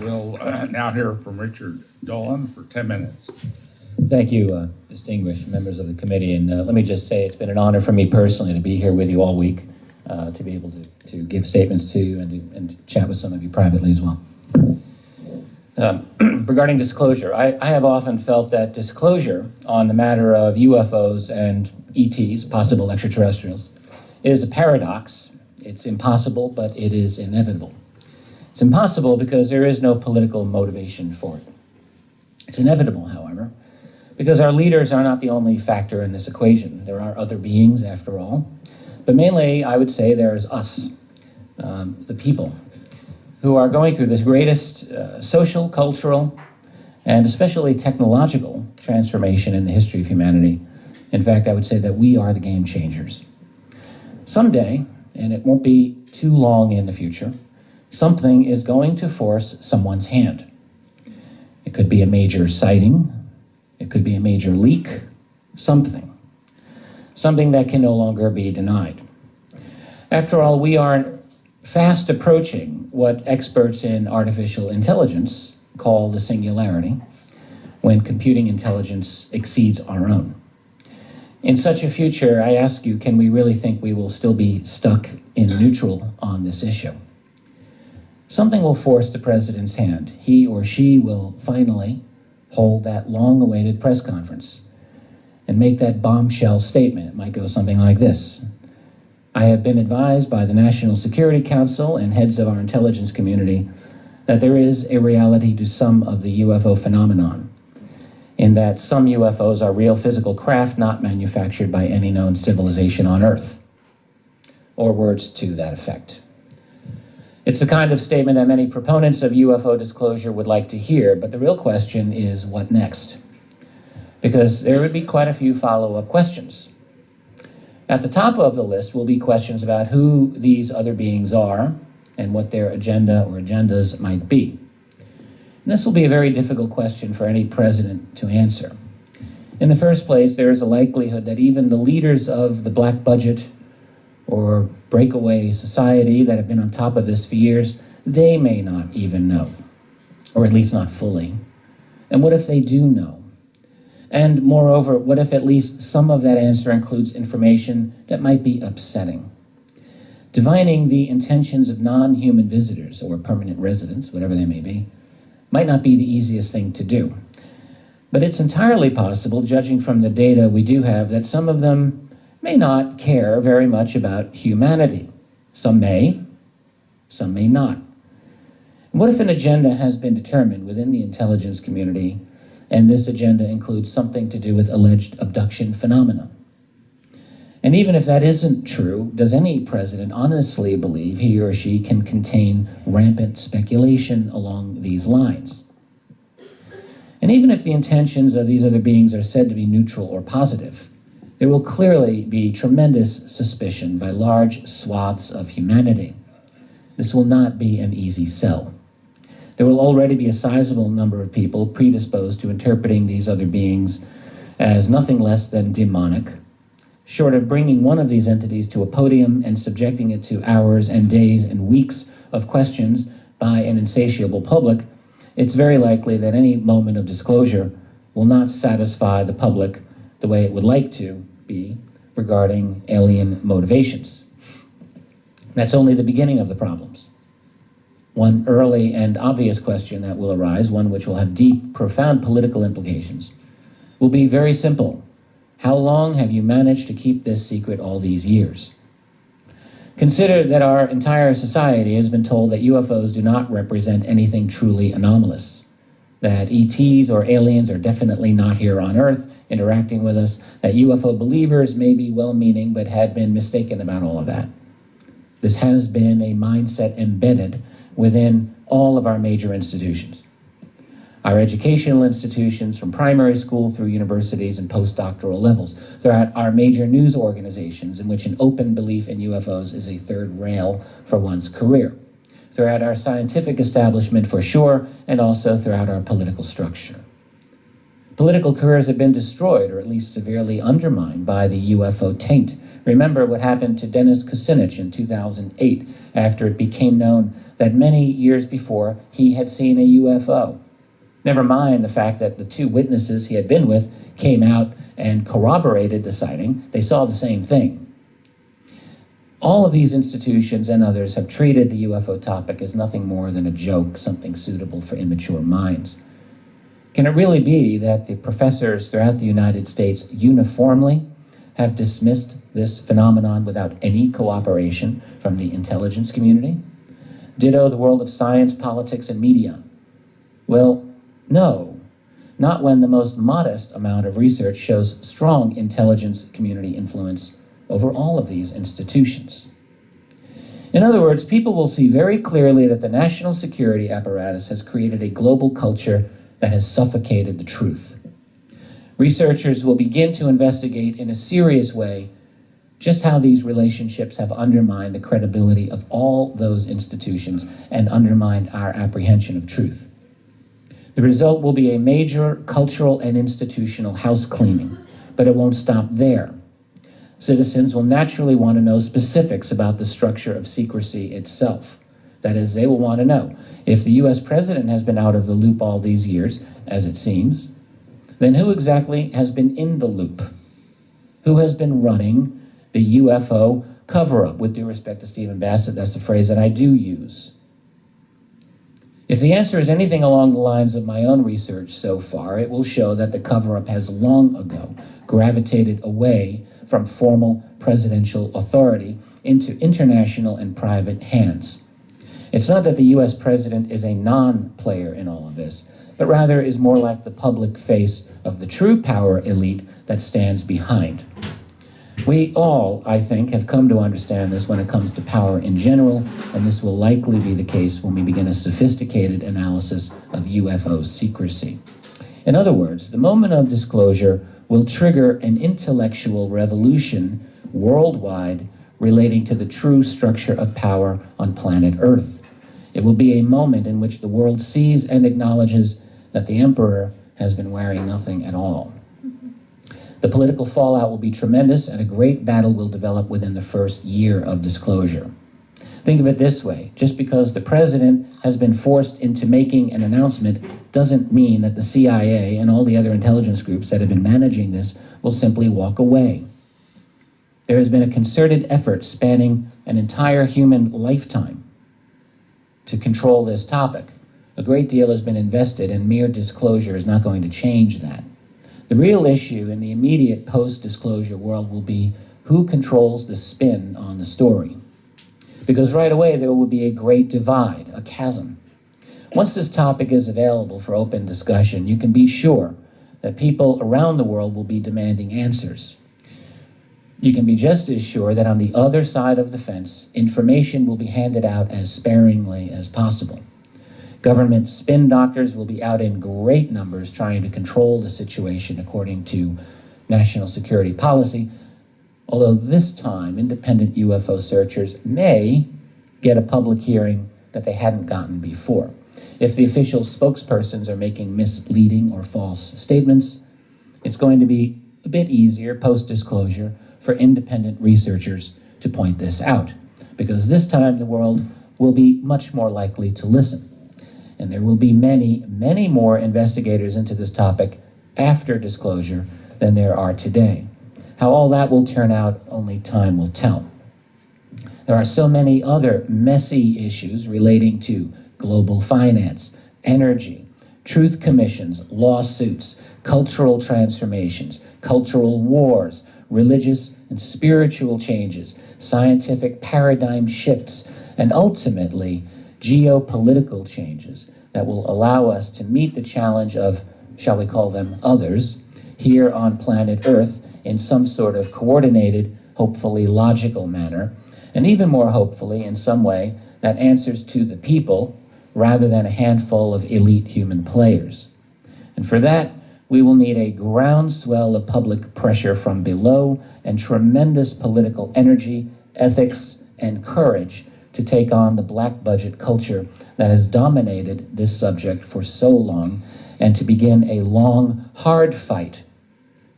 We'll now hear from Richard Dolan for 10 minutes. Thank you, distinguished members of the committee. And let me just say it's been an honor for me personally to be here with you all week, to be able to give statements to you and to chat with some of you privately as well. Regarding disclosure, I have often felt that disclosure on the matter of UFOs and ETs, possible extraterrestrials, is a paradox. It's impossible, but it is inevitable. It's impossible because there is no political motivation for it. It's inevitable, however, because our leaders are not the only factor in this equation. There are other beings, after all. But mainly, I would say there's us, the people, who are going through this greatest social, cultural, and especially technological transformation in the history of humanity. In fact, I would say that we are the game changers. Someday, and it won't be too long in the future, something is going to force someone's hand. It could be a major sighting, it could be a major leak, something that can no longer be denied. After all, we are fast approaching what experts in artificial intelligence call the singularity, when computing intelligence exceeds our own. In such a future, I ask you, can we really think we will still be stuck in neutral on this issue? Something will force the president's hand. He or she will finally hold that long-awaited press conference and make that bombshell statement. It might go something like this. I have been advised by the National Security Council and heads of our intelligence community that there is a reality to some of the UFO phenomenon, in that some UFOs are real physical craft not manufactured by any known civilization on Earth, or words to that effect. It's the kind of statement that many proponents of UFO disclosure would like to hear, but the real question is what next? Because there would be quite a few follow-up questions. At the top of the list will be questions about who these other beings are and what their agenda or agendas might be. And this will be a very difficult question for any president to answer. In the first place, there is a likelihood that even the leaders of the black budget or breakaway society that have been on top of this for years, they may not even know, or at least not fully. And what if they do know? And moreover, what if at least some of that answer includes information that might be upsetting? Divining the intentions of non-human visitors or permanent residents, whatever they may be, might not be the easiest thing to do. But it's entirely possible, judging from the data we do have, that some of them may not care very much about humanity. Some may not. And what if an agenda has been determined within the intelligence community, and this agenda includes something to do with alleged abduction phenomena? And even if that isn't true, does any president honestly believe he or she can contain rampant speculation along these lines? And even if the intentions of these other beings are said to be neutral or positive, there will clearly be tremendous suspicion by large swaths of humanity. This will not be an easy sell. There will already be a sizable number of people predisposed to interpreting these other beings as nothing less than demonic. Short of bringing one of these entities to a podium and subjecting it to hours and days and weeks of questions by an insatiable public, it's very likely that any moment of disclosure will not satisfy the public the way it would like to be regarding alien motivations. That's only the beginning of the problems. One early and obvious question that will arise, one which will have deep, profound political implications, will be very simple. How long have you managed to keep this secret all these years? Consider that our entire society has been told that UFOs do not represent anything truly anomalous, that ETs or aliens are definitely not here on Earth interacting with us, that UFO believers may be well-meaning but had been mistaken about all of that. This has been a mindset embedded within all of our major institutions. Our educational institutions, from primary school through universities and postdoctoral levels, throughout our major news organizations in which an open belief in UFOs is a third rail for one's career, throughout our scientific establishment for sure, and also throughout our political structure. Political careers have been destroyed or at least severely undermined by the UFO taint Remember what happened to Dennis Kucinich in 2008 after it became known that many years before he had seen a UFO. Never mind the fact that the two witnesses he had been with came out and corroborated the sighting. They saw the same thing. All of these institutions and others have treated the UFO topic as nothing more than a joke, something suitable for immature minds. Can it really be that the professors throughout the United States uniformly have dismissed this phenomenon without any cooperation from the intelligence community? Ditto the world of science, politics, and media. Well, no, not when the most modest amount of research shows strong intelligence community influence over all of these institutions. In other words, people will see very clearly that the national security apparatus has created a global culture that has suffocated the truth. Researchers will begin to investigate in a serious way just how these relationships have undermined the credibility of all those institutions and undermined our apprehension of truth. The result will be a major cultural and institutional house cleaning, but it won't stop there. Citizens will naturally want to know specifics about the structure of secrecy itself. That is, they will want to know if the US president has been out of the loop all these years, as it seems, then who exactly has been in the loop? Who has been running the UFO cover-up? With due respect to Stephen Bassett, that's the phrase that I do use. If the answer is anything along the lines of my own research so far, it will show that the cover-up has long ago gravitated away from formal presidential authority into international and private hands. It's not that the US president is a non-player in all of this, but rather is more like the public face of the true power elite that stands behind. We all, I think, have come to understand this when it comes to power in general, and this will likely be the case when we begin a sophisticated analysis of UFO secrecy. In other words, the moment of disclosure will trigger an intellectual revolution worldwide relating to the true structure of power on planet Earth. It will be a moment in which the world sees and acknowledges that the emperor has been wearing nothing at all. The political fallout will be tremendous, and a great battle will develop within the first year of disclosure. Think of it this way: just because the president has been forced into making an announcement doesn't mean that the CIA and all the other intelligence groups that have been managing this will simply walk away. There has been a concerted effort spanning an entire human lifetime to control this topic. A great deal has been invested, and mere disclosure is not going to change that. The real issue in the immediate post-disclosure world will be who controls the spin on the story. Because right away there will be a great divide, a chasm. Once this topic is available for open discussion, you can be sure that people around the world will be demanding answers. You can be just as sure that on the other side of the fence, information will be handed out as sparingly as possible. Government spin doctors will be out in great numbers trying to control the situation according to national security policy, although this time independent UFO searchers may get a public hearing that they hadn't gotten before. If the official spokespersons are making misleading or false statements, it's going to be a bit easier post-disclosure for independent researchers to point this out, because this time the world will be much more likely to listen. And there will be many, many more investigators into this topic after disclosure than there are today. How all that will turn out, only time will tell. There are so many other messy issues relating to global finance, energy, truth commissions, lawsuits, cultural transformations, cultural wars, religious and spiritual changes, scientific paradigm shifts, and ultimately geopolitical changes that will allow us to meet the challenge of, shall we call them others, here on planet Earth in some sort of coordinated, hopefully logical manner, and even more hopefully in some way that answers to the people rather than a handful of elite human players. And for that, we will need a groundswell of public pressure from below and tremendous political energy, ethics, and courage to take on the black budget culture that has dominated this subject for so long, and to begin a long, hard fight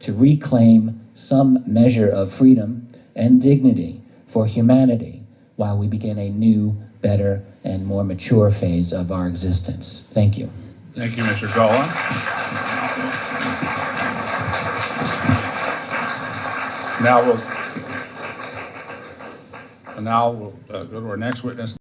to reclaim some measure of freedom and dignity for humanity while we begin a new, better, and more mature phase of our existence. Thank you. Thank you, Mr. Dolan. Now we'll go to our next witness.